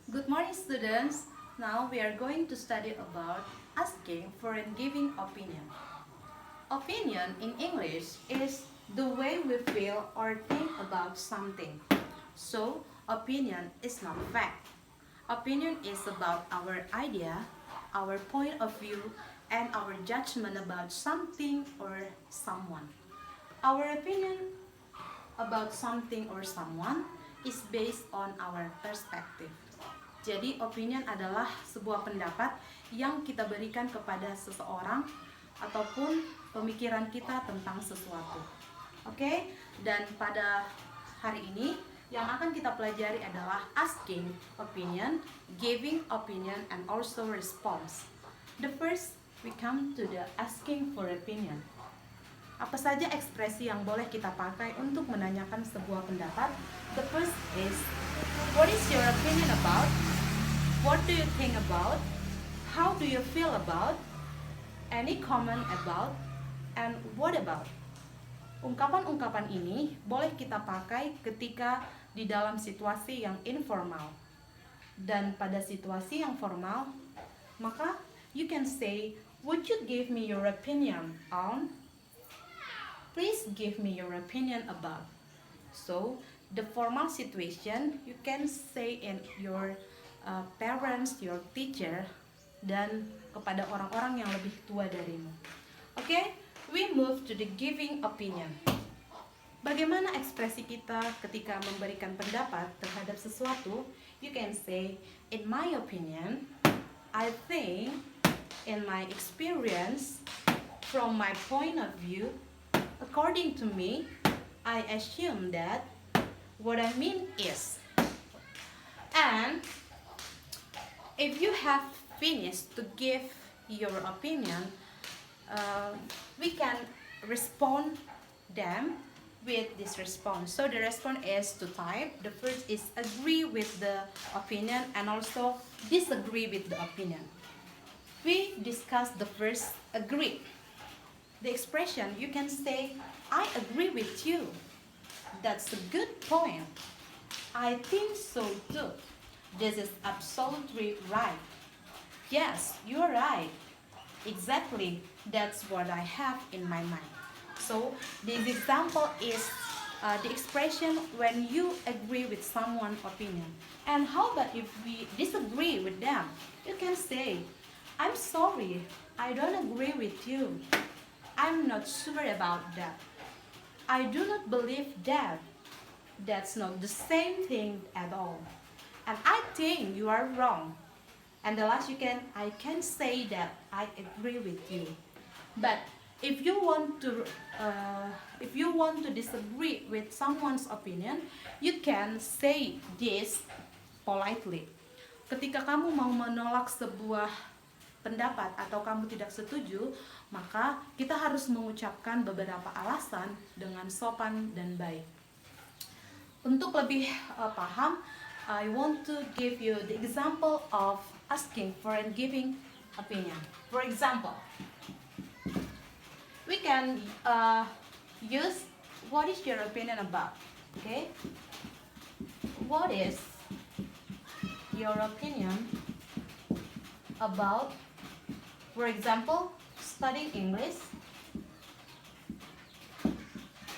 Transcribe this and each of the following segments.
Good morning, students. Now we are going to study about asking for and giving opinion. Opinion in English is the way we feel or think about something. So, opinion is not fact. Opinion is about our idea, our point of view, and our judgment about something or someone. Our opinion about something or someone is based on our perspective. Jadi, opinion adalah sebuah pendapat yang kita berikan kepada seseorang ataupun pemikiran kita tentang sesuatu. Oke, dan pada hari ini yang akan kita pelajari adalah asking opinion, giving opinion, and also response. The first, we come to the asking for opinion. Apa saja ekspresi yang boleh kita pakai untuk menanyakan sebuah pendapat? The first is, what is your opinion about? What do you think about? How do you feel about? Any comment about? And what about? Ungkapan-ungkapan ini boleh kita pakai ketika di dalam situasi yang informal. Dan pada situasi yang formal, maka you can say, would you give me your opinion on? Please give me your opinion about. So, the formal situation, you can say in your parents, your teacher, dan kepada orang-orang yang lebih tua darimu. Oke, we move to the giving opinion. Bagaimana ekspresi kita ketika memberikan pendapat terhadap sesuatu? You can say, in my opinion, I think, in my experience, from my point of view, according to me, I assume that, what I mean is. And if you have finished to give your opinion, we can respond them with this response. So the response is to type. The first is agree with the opinion and also disagree with the opinion. We discuss the first agree. The expression, you can say, I agree with you. That's a good point. I think so too. This is absolutely right. Yes, you're right. Exactly, that's what I have in my mind. So, this example is the expression when you agree with someone's opinion. And how about if we disagree with them? You can say, I'm sorry, I don't agree with you. I'm not sure about that. I do not believe that. That's not the same thing at all. And I think you are wrong. And the last I can say that I agree with you. But if you want to disagree with someone's opinion, you can say this politely. Ketika kamu mau menolak sebuah pendapat atau kamu tidak setuju, maka kita harus mengucapkan beberapa alasan dengan sopan dan baik. Untuk lebih paham, I want to give you the example of asking for and giving opinion. For example, we can use what is your opinion about? Okay? What is your opinion about, for example, studying English?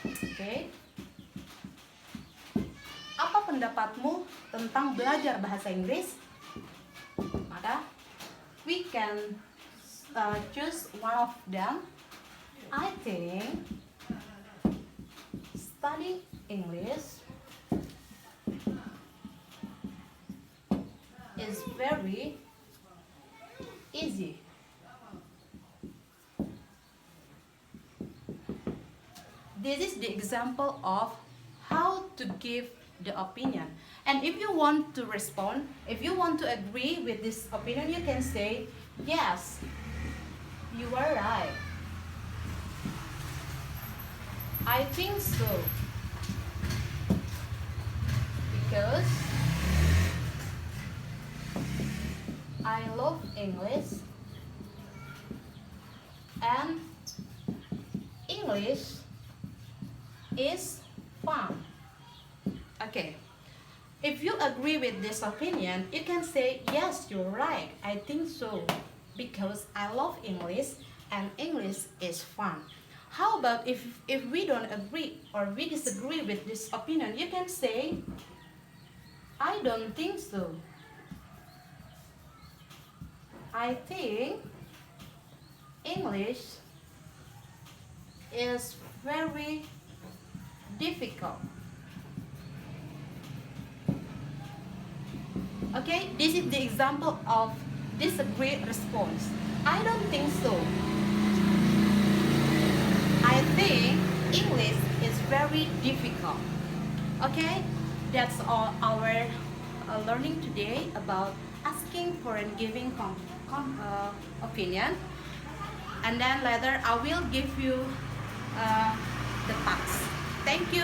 Okay? Apa pendapatmu tentang belajar bahasa Inggris? Maka we can choose one of them. I think studying English is very easy. This is the example of how to give the opinion. And if you want to respond, if you want to agree with this opinion, you can say, yes, you are right. I think so. Because I love English and English is fun. Okay. If you agree with this opinion, you can say, yes, you're right, I think so, because I love English and English is fun. How about if we don't agree or we disagree with this opinion, you can say, I don't think so. I think English is very difficult. Okay, this is the example of disagree response. I don't think so. I think English is very difficult. Okay, that's all our learning today about asking for and giving opinion. And then later I will give you the task. Thank you.